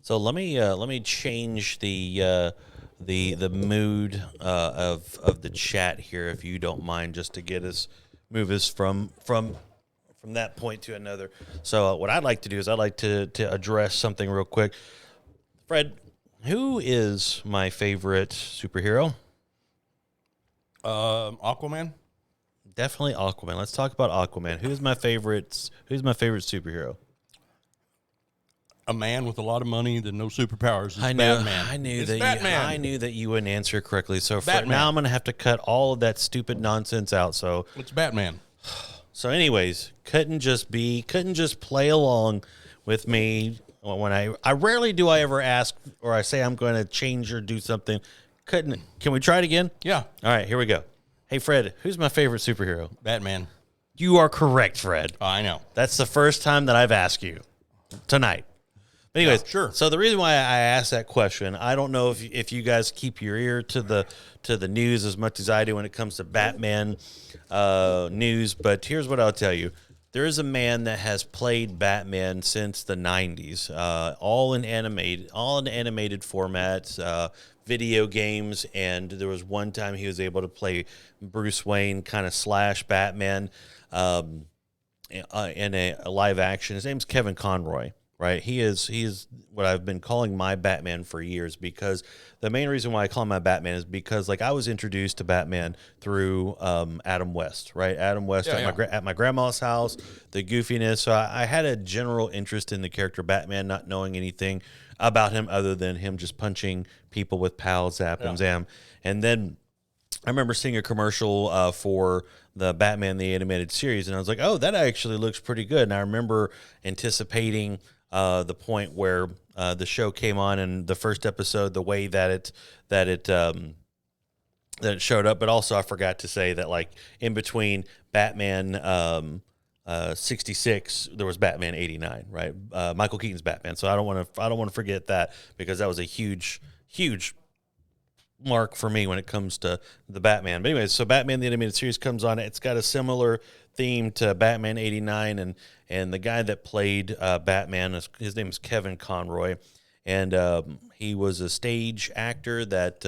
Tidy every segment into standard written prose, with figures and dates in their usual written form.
So let me change the mood of the chat here, if you don't mind, just to get us move us from that point to another. So what I'd like to do is I'd like to address something real quick. Fred, who is my favorite superhero? Aquaman. Definitely Aquaman. Let's talk about Aquaman. Who's my favorite? Who's my favorite superhero? A man with a lot of money that no superpowers is I knew, Batman. I knew It's that Batman. I knew that you wouldn't answer correctly. So Batman. now I'm going to have to cut all of that stupid nonsense out. It's Batman. So anyways, couldn't just play along with me when I rarely do I ever ask or I say I'm going to change or do something. Can we try it again? Yeah. All right, here we go. Hey Fred, who's my favorite superhero? Batman. You are correct, Fred. I know. That's the first time that I've asked you tonight. But anyways, Yeah, sure. So the reason why I asked that question, I don't know if you guys keep your ear to the news as much as I do when it comes to Batman news, but here's what I'll tell you. There is a man that has played Batman since the 90s, all in animated formats, video games, and there was one time he was able to play Bruce Wayne kind of slash Batman in a live action. His name's Kevin Conroy. Right, he is what I've been calling my Batman for years, because the main reason why I call him my Batman is because I was introduced to Batman through Adam West, right? Adam West at my grandma's house, the goofiness. So I had a general interest in the character Batman, not knowing anything about him other than him just punching people with pals, zap and zam. And then I remember seeing a commercial for the Batman the Animated Series, and I was like, "Oh, that actually looks pretty good." And I remember anticipating the point where the show came on, and the first episode, the way that it showed up. But also, I forgot to say that, like, in between Batman 66, there was Batman 89, right? Michael Keaton's Batman. So I don't want to forget that, because that was a huge mark for me when it comes to the Batman. But anyways, so Batman the Animated Series comes on. It's got a similar theme to Batman 89, and the guy that played Batman, his name is Kevin Conroy, and he was a stage actor that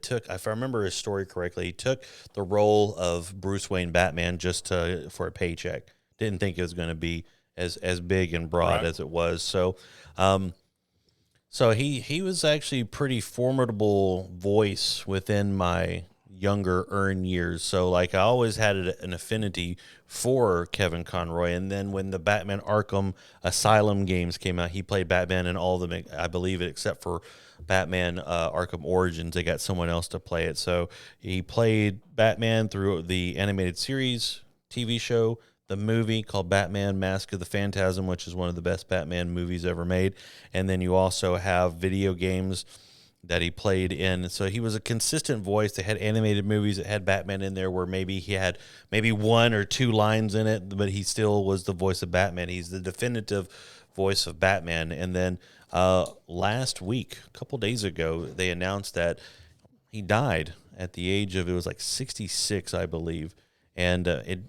took, if I remember his story correctly, he took the role of Bruce Wayne Batman just for a paycheck. Didn't think it was going to be as big and broad as it was. So So he was actually a pretty formidable voice within my younger years. So like I always had an affinity for Kevin Conroy. And then when the Batman Arkham Asylum games came out, he played Batman in all of them, I believe, except for Batman Arkham Origins. They got someone else to play it. So he played Batman through the animated series, TV show, the movie called Batman Mask of the Phantasm, which is one of the best Batman movies ever made. And then you also have video games that he played in. So he was a consistent voice. They had animated movies that had Batman in there where maybe he had maybe one or two lines in it, but he still was the voice of Batman. He's the definitive voice of Batman. And then last week, a couple days ago, they announced that he died at the age of, it was like 66, I believe. And it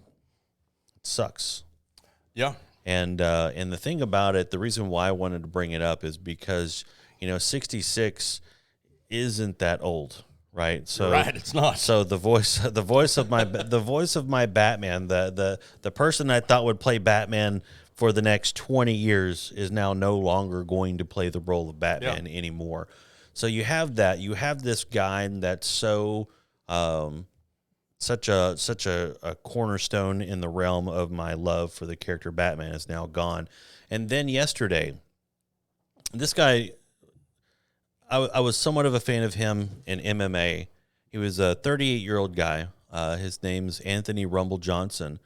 sucks. Yeah. And the thing about it, the reason why I wanted to bring it up is because, 66 isn't that old, right? So you're right, it's not. So the voice of my Batman, the person I thought would play Batman for the next 20 years is now no longer going to play the role of Batman anymore. So you have that. You have this guy that's so such a cornerstone in the realm of my love for the character Batman is now gone. And then yesterday, this guy, I was somewhat of a fan of him in MMA. He was a 38-year-old guy. His name's Anthony Rumble Johnson.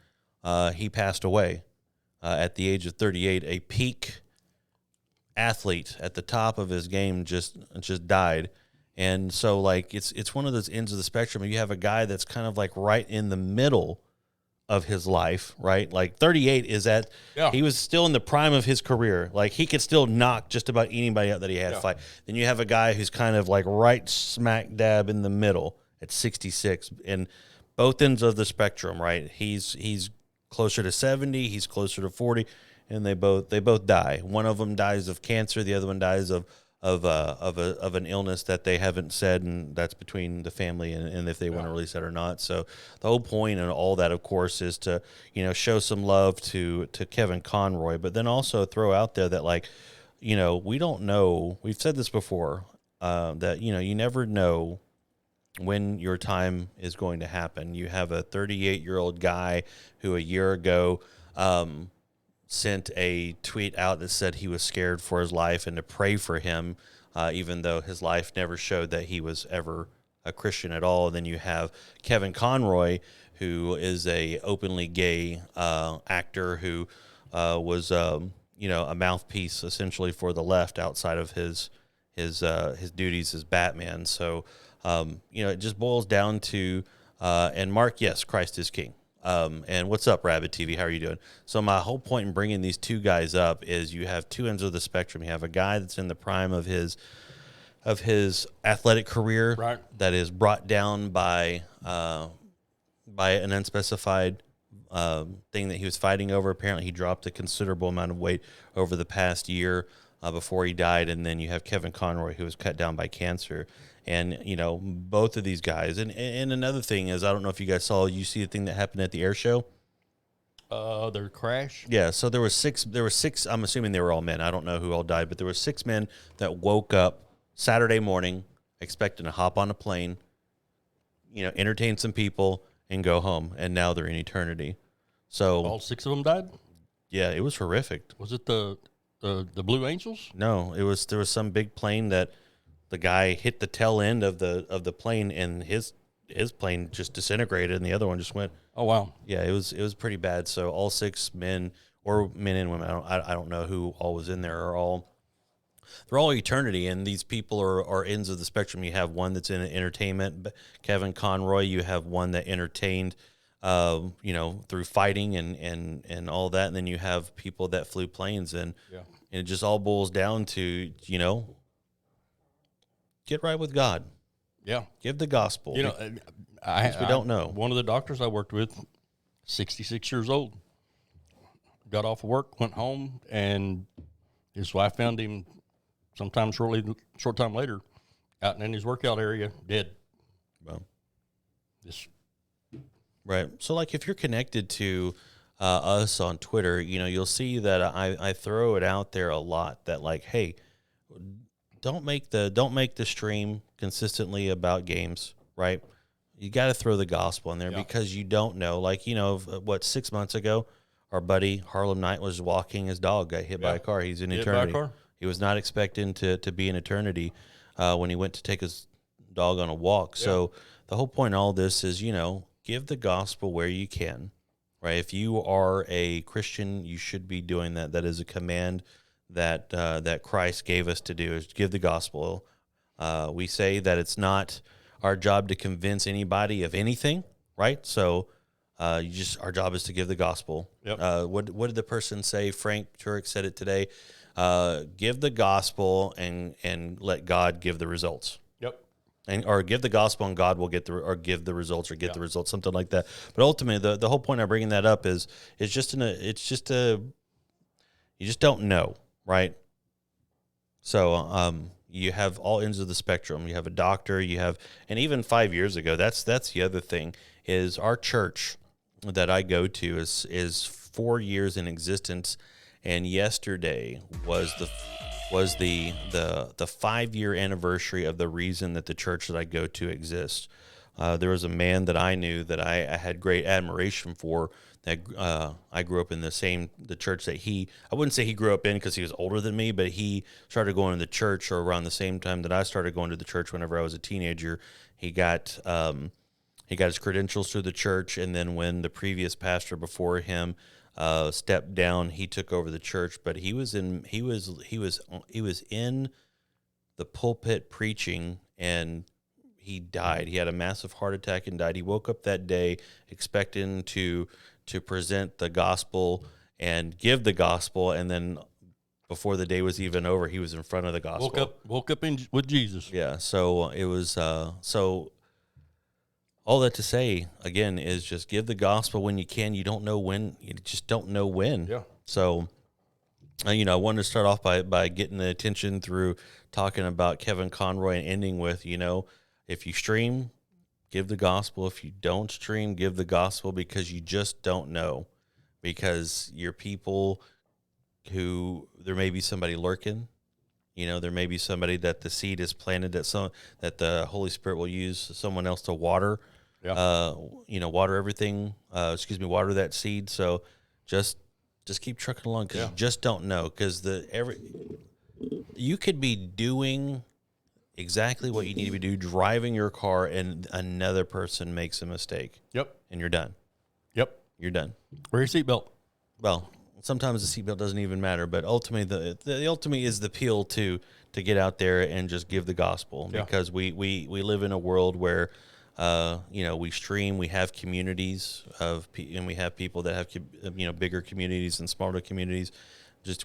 He passed away at the age of 38. A peak athlete at the top of his game just died. And so, like, it's one of those ends of the spectrum. You have a guy that's kind of like right in the middle of his life, right? Like 38 is at, he was still in the prime of his career. Like he could still knock just about anybody out that he had to fight. Then you have a guy who's kind of like right smack dab in the middle at 66, and both ends of the spectrum, right? He's closer to 70, he's closer to 40, and they both die. One of them dies of cancer, the other one dies of of an illness that they haven't said, and that's between the family and if they want to release that or not. So the whole point and all that, of course, is to show some love to Kevin Conroy, but then also throw out there that, like, we don't know. We've said this before, that you never know when your time is going to happen. You have a 38-year-old guy who a year ago sent a tweet out that said he was scared for his life and to pray for him, even though his life never showed that he was ever a Christian at all. And then you have Kevin Conroy, who is a openly gay actor who was a mouthpiece essentially for the left outside of his duties as Batman. So it just boils down to and Mark, yes, Christ is king. And what's up, Rabbit TV? How are you doing? So my whole point in bringing these two guys up is you have two ends of the spectrum. You have a guy that's in the prime of his athletic career, Right. that is brought down by an unspecified thing that he was fighting over. Apparently, he dropped a considerable amount of weight over the past year before he died. And then you have Kevin Conroy, who was cut down by cancer. And, both of these guys. And another thing is, I don't know if you see the thing that happened at the air show? Their crash? Yeah, so there were six, I'm assuming they were all men. I don't know who all died, but there were 6 men that woke up Saturday morning expecting to hop on a plane, entertain some people, and go home. And now they're in eternity. So All 6 of them died? yeah, it was horrific. Was it the Blue Angels? No, there was some big plane that the guy hit the tail end of the plane, and his plane just disintegrated, and the other one just went. Oh, wow. Yeah, it was pretty bad. So all 6 men, or men and women, I don't know who all was in there, they're all eternity, and these people are ends of the spectrum. You have one that's in entertainment, Kevin Conroy. You have one that entertained, through fighting and all that, and then you have people that flew planes, and it just all boils down to get right with God. Yeah. Give the gospel. We don't know. One of the doctors I worked with, 66 years old, got off of work, went home, and his wife found him sometime short time later out in his workout area, dead. Well, Just right. So, like, if you're connected to us on Twitter, you'll see that I throw it out there a lot that, like, hey, don't make the stream consistently about games, right? You got to throw the gospel in there because you don't know. Like, 6 months ago, our buddy Harlem Knight was walking his dog, got hit by a car. He's in eternity. He was not expecting to be in eternity when he went to take his dog on a walk. So the whole point of all this is, give the gospel where you can, right? If you are a Christian, you should be doing that. That is a command that Christ gave us to do, is give the gospel. We say that it's not our job to convince anybody of anything, right? So our job is to give the gospel. Yep. What did the person say? Frank Turek said it today. Give the gospel and let God give the results. Yep. Or give the gospel and God will give the results, or get the results, something like that. But ultimately, the whole point of bringing that up is you just don't know, right? So you have all ends of the spectrum. You have a doctor, and even 5 years ago, that's the other thing, is our church that I go to is 4 years in existence, and yesterday was the 5-year anniversary of the reason that the church that I go to exists. There was a man that I knew that I had great admiration for, that I grew up in the church that I wouldn't say he grew up in because he was older than me, but he started going to the church around the same time that I started going to the church whenever I was a teenager. He got his credentials through the church, and then when the previous pastor before him stepped down, he took over the church. But he was in the pulpit preaching, and he died. He had a massive heart attack and died. He woke up that day expecting to present the gospel and give the gospel, and then before the day was even over, he was in front of the gospel. Woke up with Jesus. Yeah, so it was so all that to say, again, is just give the gospel when you can. You don't know when. You just don't know when. Yeah. So I wanted to start off by getting the attention through talking about Kevin Conroy and ending with, if you stream, give the gospel. If you don't stream, give the gospel, because you just don't know. Because your people who, there may be somebody lurking, there may be somebody that the seed is planted, that the Holy Spirit will use someone else to water, Yeah. water everything, water that seed. So just keep trucking along, because Yeah. you just don't know, because you could be doing exactly what you need to do, driving your car, and another person makes a mistake, Yep. and you're done. Yep. You're done. Wear your seatbelt. Well, sometimes the seatbelt doesn't even matter, but ultimately the ultimate is the appeal to get out there and just give the gospel, Yeah. because we live in a world where we stream, we have communities and we have people that have bigger communities and smaller communities.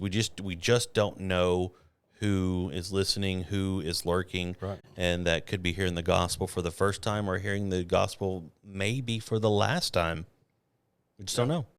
We just don't know who is listening, who is lurking, Right. and that could be hearing the gospel for the first time or hearing the gospel maybe for the last time. We just don't know.